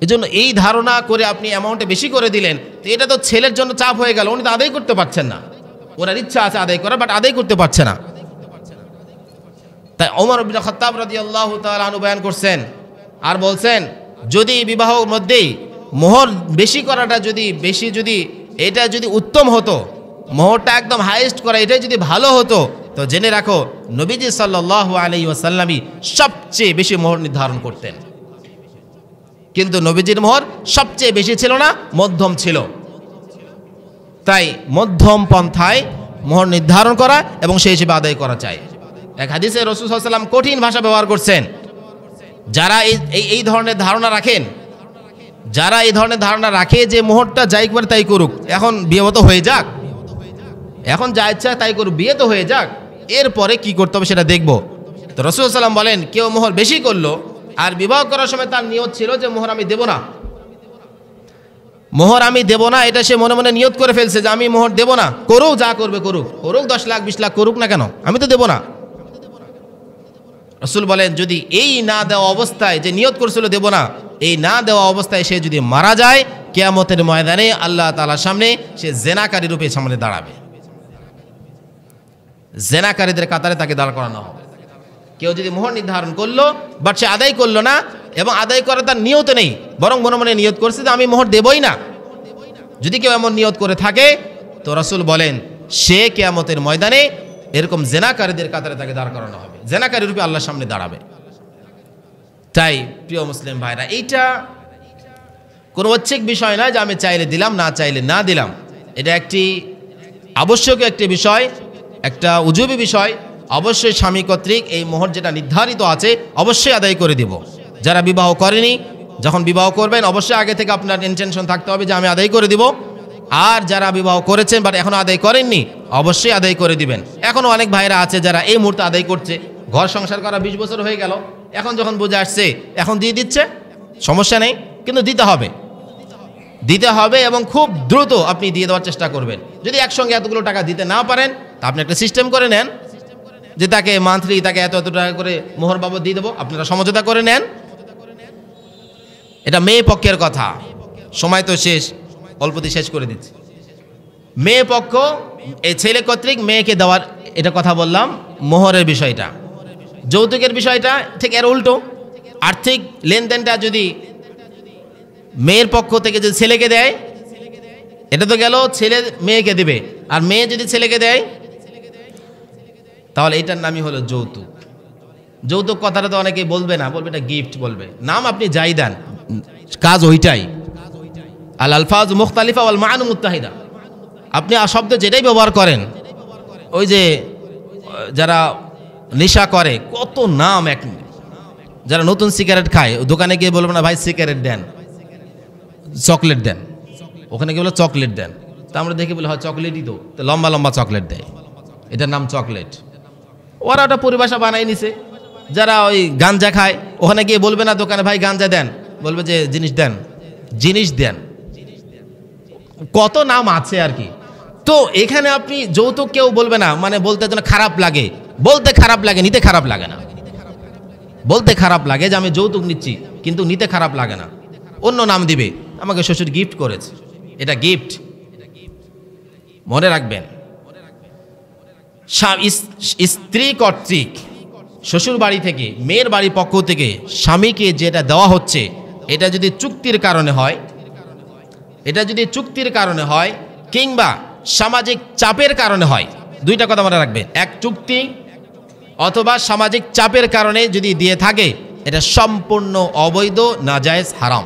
এজন্য এই ধারণা করে আপনি অ্যামাউন্টে বেশি করে দিলেন, তো এটা তো ছেলের জন্য চাপ হয়ে গেল, উনি তো আদায় করতে পারছেন না। ওনার ইচ্ছা আছে আদায় করার, বাট আদায় করতে পারছে না। তাই ওমর ইবনে খাত্তাব রাদিয়াল্লাহু তাআলা আনহু বয়ান করছেন আর বলছেন, যদি বিবাহর মধ্যেই মোহর বেশি করাটা যদি এটা যদি উত্তম হতো, মোহরটা একদম হাইয়েস্ট করা এটাই যদি ভালো হতো, তো জেনে রাখো নবীজি সাল্লাল্লাহু আলাইহি ওয়াসাল্লামই সবচেয়ে বেশি মোহর নির্ধারণ করতেন। কিন্তু নবীজির মোহর সবচেয়ে বেশি ছিল না, মধ্যম ছিল। তাই মধ্যম পন্থায় মোহর নির্ধারণ করা এবং সেই হিসেবে আদায় করা চাই। এক হাদিসে রাসূল সাল্লাল্লাহু আলাইহি ওয়াসাল্লাম কঠিন ভাষা ব্যবহার করছেন, যারা এই ধরনের ধারণা রাখেন, যে মোহরটা যাই করে তাই করুক, এখন বিয়ে তো হয়ে যাক, এখন যা ইচ্ছা তাই করুক, বিয়ে তো হয়ে যাক, এরপরে কি করতে হবে সেটা দেখব। তো রাসূল সাল্লাল্লাহু আলাইহি ওয়াসাল্লাম বলেন, কেউ মোহর বেশি করলো আর বিবাহ করার সময় তার নিয়ত ছিল যে মোহর আমি দেব না, এটা সে মনে মনে নিয়ত করে ফেলছে যে আমি মোহর দেব না, করুক যা করবে করুক 10 লাখ 20 লাখ করুক না কেন, আমি তো দেব না। রাসূল বলেন, যদি এই না দেওয়া অবস্থায়, যে নিয়ত করেছিল দেব না, এই না দেওয়া অবস্থায় সে যদি মারা যায়, কিয়ামতের ময়দানে আল্লাহ তাআলার সামনে সে জেনাকারী রূপে সামনে দাঁড়াবে, জেনাকারীদের কাতারে তাকে দাঁড় করানো হবে। কেউ যদি মোহর নির্ধারণ করলো বাট সে আদায় করলো না, এবং আদায় করার তার নিয়ত নেই, বরং মনে মনে নিয়ত করছে যে আমি মোহর দেবই না, যদি কেউ এমন নিয়ত করে থাকে, তো রাসূল বলেন সে কিয়ামতের ময়দানে এরকম জেনাকারীদের কাতারে তাকে দাঁড় করানো হবে, জেনাকারী রূপে আল্লাহর সামনে দাঁড়াবে। তাই প্রিয় মুসলিম ভাইরা, এইটা কোনো ঐচ্ছিক বিষয় নয় যে আমি চাইলে দিলাম, না চাইলে না দিলাম। এটা একটি আবশ্যকীয় একটি বিষয়, একটা উজুবি বিষয়। অবশ্যই স্বামী কর্তৃক এই মোহর যেটা নির্ধারিত আছে অবশ্যই আদায় করে দিব। যারা বিবাহ করেনি, যখন বিবাহ করবেন অবশ্যই আগে থেকে আপনার ইন্টেনশন থাকতে হবে যে আমি আদায় করে দিব। আর যারা বিবাহ করেছেন বাট এখনও আদায় করেননি, অবশ্যই আদায় করে দিবেন। এখনও অনেক ভাইরা আছে যারা এই মুহূর্তে আদায় করছে, ঘর সংসার করা 20 বছর হয়ে গেল, এখন যখন বুঝে আসছে এখন দিয়ে দিচ্ছে, সমস্যা নেই, কিন্তু দিতে হবে এবং খুব দ্রুত আপনি দিয়ে দেওয়ার চেষ্টা করবেন। যদি একসঙ্গে এতগুলো টাকা দিতে না পারেন, তা আপনি একটা সিস্টেম করে নেন যে তাকে মান্থলি তাকে এত টাকা করে মোহর বাবদ দিয়ে দেবো, আপনারা সমঝোতা করে নেন। এটা মেয়ে পক্ষের কথা। সময় তো শেষ, অল্পতে শেষ করে দিচ্ছি। মেয়ে পক্ষ এই ছেলে কর্তৃক মেয়েকে দেওয়ার এটা কথা বললাম, মোহরের বিষয়টা। যৌতুকের বিষয়টা ঠিক এর উল্টো। আর্থিক লেনদেনটা যদি মেয়ের পক্ষ থেকে যদি ছেলেকে দেয়, এটা তো গেল ছেলে মেয়েকে দেবে, আর মেয়ে যদি ছেলেকে দেয় তাহলে এটার নামই হলো যৌতুক। যৌতুক কথাটা তো অনেকেই বলবে না, বলবে এটা গিফট বলবে। নাম আপনি যাই দেন, কাজ ওইটাই। আল আলফাজ মুখতালিফা ওয়াল মাআনু মুত্তাহিদা। আপনি শব্দ যেটাই ব্যবহার করেন, ওই যে যারা নেশা করে কত নাম, এক যারা নতুন সিগারেট খায় দোকানে গিয়ে বলবো না ভাই সিগারেট দেন, চকলেট দেন, ওখানে গিয়ে বলে চকলেট দেন। তা আমরা দেখে বলি হয় চকলেটই তো, লম্বা লম্বা চকলেট দেয়, এটার নাম চকলেট। ওরা ওটা পরিভাষা বানাই নিছে। যারা ওই গাঞ্জা খায় ওখানে গিয়ে বলবে না দোকানে ভাই গাঞ্জা দেন, বলবে যে জিনিস দেন, জিনিস দেন, কত নাম আছে আর কি। তো এখানে আপনি যৌতুক কেউ বলবে না, মানে বলতে যেন খারাপ লাগে, বলতে খারাপ লাগে, নিতে খারাপ লাগে না। বলতে খারাপ লাগে যে আমি যৌতুক নিচ্ছি, কিন্তু নিতে খারাপ লাগে না। অন্য নাম দিবে, আমাকে শ্বশুর গিফট করেছে, এটা গিফট। মনে রাখবেন, স্ত্রী কর্তৃক শ্বশুর বাড়ি থেকে মেয়ের বাড়ির পক্ষ থেকে স্বামীকে যেটা দেওয়া হচ্ছে, এটা যদি চুক্তির কারণে হয়, এটা যদি চুক্তির কারণে হয় কিংবা সামাজিক চাপের কারণে হয়, দুইটা কথা মনে রাখবেন। এক, চুক্তি অথবা সামাজিক চাপের কারণে যদি দিয়ে থাকে, এটা সম্পূর্ণ অবৈধ, নাজায়েজ, হারাম।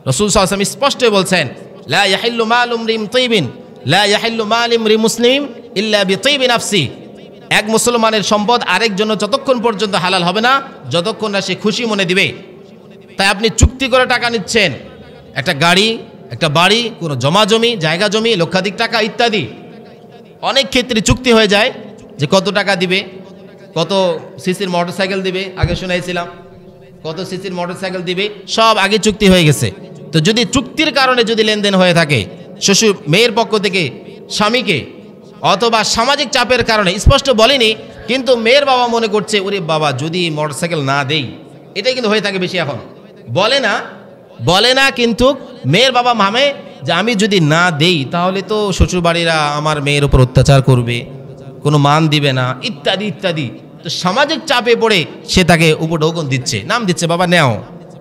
রাসূল সাল্লাল্লাহু আলাইহি ওয়াসাল্লাম স্পষ্ট বলছেন, লা ইয়াহিল্লু মালু ইমরিন তাইবিন, লা ইয়াহিল্লু মালু ইমরি মুসলিম ইল্লা বিতাইবি নাফসি। এক মুসলমানের সম্পদ আরেক জন্য যতক্ষণ পর্যন্ত হালাল হবে না, যতক্ষণ না সে খুশি মনে দিবে। তাই আপনি চুক্তি করে টাকা নিচ্ছেন, একটা গাড়ি, একটা বাড়ি, কোনো জমা জমি, জায়গা জমি, লক্ষাধিক টাকা ইত্যাদি, অনেক ক্ষেত্রে চুক্তি হয়ে যায় যে কত টাকা দিবে, কত সিসির মোটরসাইকেল দিবে, আগে শুনাইছিলাম কত সিসির মোটরসাইকেল দিবে, সব আগে চুক্তি হয়ে গেছে। তো যদি চুক্তির কারণে যদি লেনদেন হয়ে থাকে শ্বশুর মেয়ের পক্ষ থেকে স্বামীকে, অথবা সামাজিক চাপের কারণে, স্পষ্ট বলেনি কিন্তু মেয়ের বাবা মনে করছে ওরে বাবা যদি মোটরসাইকেল না দেই, এটাই কিন্তু হয়ে থাকে বেশি এখন, বলে না কিন্তু মেয়ের বাবা ভাবে যে আমি যদি না দেই তাহলে তো শ্বশুরবাড়িরা আমার মেয়ের উপর অত্যাচার করবে, কোনো মান দিবে না, ইত্যাদি ইত্যাদি। তো সামাজিক চাপে পড়ে সে তাকে উপঢৌকন দিচ্ছে, নাম দিচ্ছে বাবা নেও,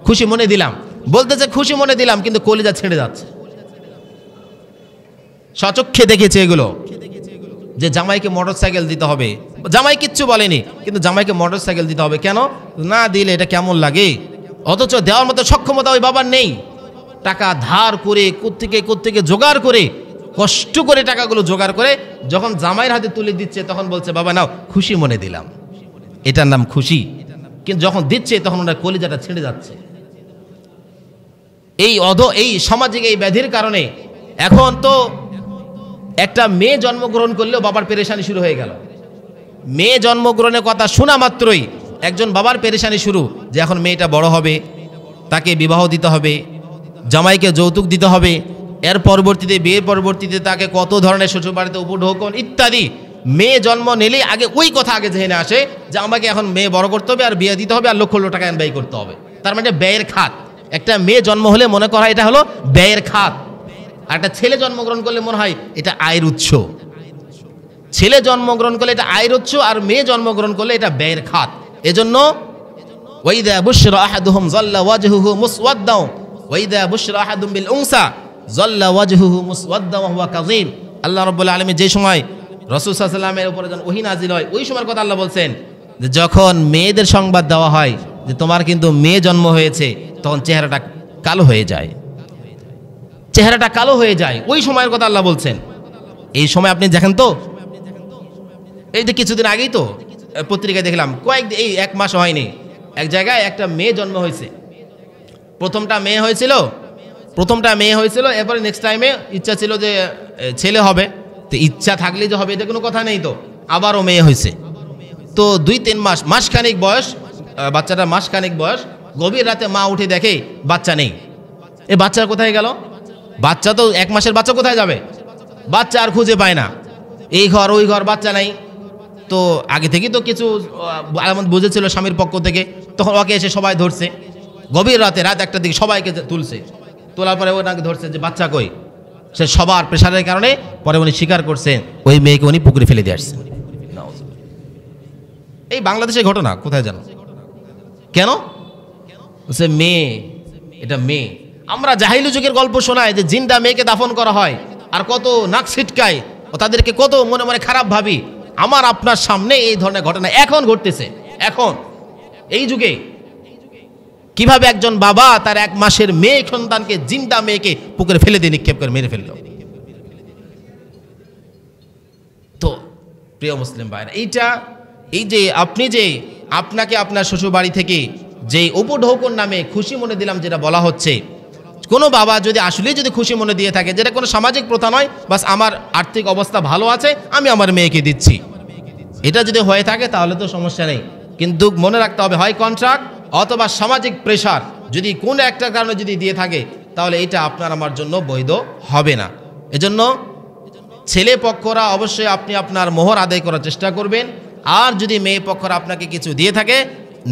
খুশি মনে দিলাম, বলতেছে খুশি মনে দিলাম, কিন্তু কলিজা ছেড়ে যাচ্ছে। সচক্ষে দেখেছে এগুলো, যে জামাইকে মোটরসাইকেল দিতে হবে, জামাই কিচ্ছু বলেনি কিন্তু জামাইকে মোটরসাইকেল দিতে হবে, কেন না দিলে এটা কেমন লাগে, অথচ দেওয়ার মতো সক্ষমতা ওই বাবার নেই। টাকা ধার করে কোত্থেকে জোগাড় করে, কষ্ট করে টাকাগুলো জোগাড় করে যখন জামাইয়ের হাতে তুলে দিচ্ছে, তখন বলছে বাবা নাও, খুশি মনে দিলাম, এটার নাম খুশি। কিন্তু যখন দিচ্ছে তখন ওনার কলিজাটা ছেড়ে যাচ্ছে। এই সামাজিক এই ব্যাধির কারণে এখন তো একটা মেয়ে জন্মগ্রহণ করলেও বাবার পেরেশানি শুরু হয়ে গেল। মেয়ে জন্মগ্রহণের কথা শোনা মাত্রই একজন বাবার পেরেশানি শুরু, যে এখন মেয়েটা বড় হবে, তাকে বিবাহ দিতে হবে, জামাইকে যৌতুক দিতে হবে, এর পরবর্তীতে বিয়ের পরবর্তীতে তাকে কত ধরনের শ্বশুরবাড়িতে উপঢৌকন ইত্যাদি। মেয়ে জন্ম নিলেই আগে ওই কথা আগে জেনে আসে যে আমাকে এখন মেয়ে বড় করতে হবে, আর বিয়ে দিতে হবে, আর লক্ষ লক্ষ টাকা ব্যয় করতে হবে। তার মানে ব্যয়ের খাত। একটা মেয়ে জন্ম হলে মনে করা হয় এটা হলো ব্যয়ের খাত, আর একটা ছেলে জন্মগ্রহণ করলে মনে হয় এটা আয়ের উৎস। ছেলে জন্মগ্রহণ করলে এটা আয়ের উৎস, আর মেয়ে জন্মগ্রহণ করলে এটা ব্যয়ের খাত। এজন্য ওয়াইদা বুশরা আহাদুহুম যাল্লা ওয়াজহুহু মুসওয়াদ্দাও ওয়াইদা বুশরা আহাদুম বিল উনসা যাল্লা ওয়াজহুহু মুসওয়াদ্দাও ওয়া হুয়া কাযীম। আল্লাহ রাব্বুল আলামিন যে সময় রাসূল সাল্লাল্লাহু আলাইহি ওয়াসাল্লামের উপরে যখন ওহী নাযিল হয়, ওই সময়ের কথা আল্লাহ বলছেন যে যখন মেয়েদের সংবাদ দেওয়া হয় যে তোমার কিন্তু মেয়ে জন্ম হয়েছে, তখন চেহারাটা কালো হয়ে যায়, চেহারাটা কালো হয়ে যায়। ওই সময়ের কথা আল্লাহ বলছেন। এই সময় আপনি দেখেন তো, এই যে কিছুদিন আগেই তো পত্রিকায় দেখলাম, এই 1 মাস হয়নি, এক জায়গায় একটা মেয়ে জন্ম হয়েছে। প্রথমটা মেয়ে হয়েছিল, এরপরে নেক্সট টাইমে ইচ্ছা ছিল যে ছেলে হবে। তো ইচ্ছা থাকলে যে হবে এটা কোনো কথা নেই, তো আবারও মেয়ে হয়েছে। তো 2-3 মাস, মাসখানেক বয়স, বাচ্চাটা মাসখানেক বয়স, গভীর রাতে মা উঠে দেখে বাচ্চা নেই। এ বাচ্চা কোথায় গেল? বাচ্চা তো 1 মাসের বাচ্চা কোথায় যাবে? বাচ্চা আর খুঁজে পায় না, এই ঘর ওই ঘর, বাচ্চা নাই। তো আগে থেকেই তো কিছু আলামত বুঝেছিল স্বামীর পক্ষ থেকে, তখন ওকে এসে সবাই ধরছে। গভীর রাতে, রাত 1টার দিকে সবাইকে তুলছে, তোলার পরে ওনাকে ধরছে যে বাচ্চা কই, সে সবার প্রেশারের কারণে পরে উনি স্বীকার করছেন ওই মেয়েকে উনি পুকুরে ফেলে দিয়ে আসছেন। এই বাংলাদেশের ঘটনা, কোথায় জানো কেন? সে মেয়ে, এটা মেয়ে। আমরা জাহিলি যুগের গল্প শোনায় যে জিন্দা মেয়েকে দাফন করা হয়, আর কত নাক ছিটকায় ও তাদেরকে কত মনে মনে খারাপ ভাবি। আমার আপনার সামনে এই ধরনের ঘটনা এখন ঘটতেছে। এখন এই যুগে কিভাবে একজন বাবা তার 1 মাসের মেয়ে সন্তানকে, জিন্দা মেয়েকে পুকুরে ফেলে দিয়ে নিক্ষেপ করে মেরে ফেলল। তো প্রিয় মুসলিম ভাইরা, এই যে আপনি যে আপনাকে আপনার শ্বশুর বাড়ি থেকে যে উপঢৌকন নামে খুশি মনে দিলাম যেটা বলা হচ্ছে, কোনো বাবা যদি আসলেই যদি খুশি মনে দিয়ে থাকে, যেটা কোনো সামাজিক প্রথা নয়, বাস আমার আর্থিক অবস্থা ভালো আছে আমি আমার মেয়েকে দিচ্ছি, এটা যদি হয়ে থাকে তাহলে তো সমস্যা নেই। কিন্তু মনে রাখতে হবে, হয় কন্ট্রাক্ট অথবা সামাজিক প্রেশার, যদি কোনো একটা কারণে যদি দিয়ে থাকে তাহলে এটা আপনার আমার জন্য বৈধ হবে না। এজন্য ছেলে পক্ষরা অবশ্যই আপনি আপনার মোহর আদায় করার চেষ্টা করবেন। আর যদি মেয়ে পক্ষরা আপনাকে কিছু দিয়ে থাকে,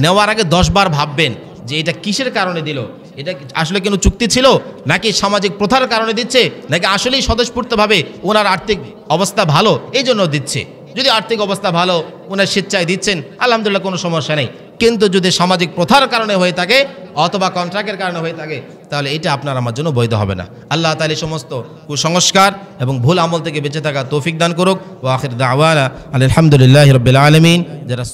নেওয়ার আগে 10 বার ভাববেন যে এটা কিসের কারণে দিল, এটা আসলে কোনো চুক্তি ছিল নাকি সামাজিক প্রথার কারণে দিচ্ছে, নাকি আসলেই স্বতঃস্ফূর্তভাবে ওনার আর্থিক অবস্থা ভালো এই জন্য দিচ্ছে। যদি আর্থিক অবস্থা ভালো, ওনার স্বেচ্ছায় দিচ্ছেন, আলহামদুলিল্লাহ, কোনো সমস্যা নেই। কিন্তু যদি সামাজিক প্রথার কারণে হয়ে থাকে অথবা কন্ট্রাক্টের কারণে হয়ে থাকে তাহলে এটা আপনার আমার জন্য বৈধ হবে না। আল্লাহ তাআলা সমস্ত কুসংস্কার এবং ভুল আমল থেকে বেঁচে থাকা তৌফিক দান করুক। ওয়া আখির দাওয়ানা আলহামদুলিল্লাহি রাব্বিল আলামিন। যারা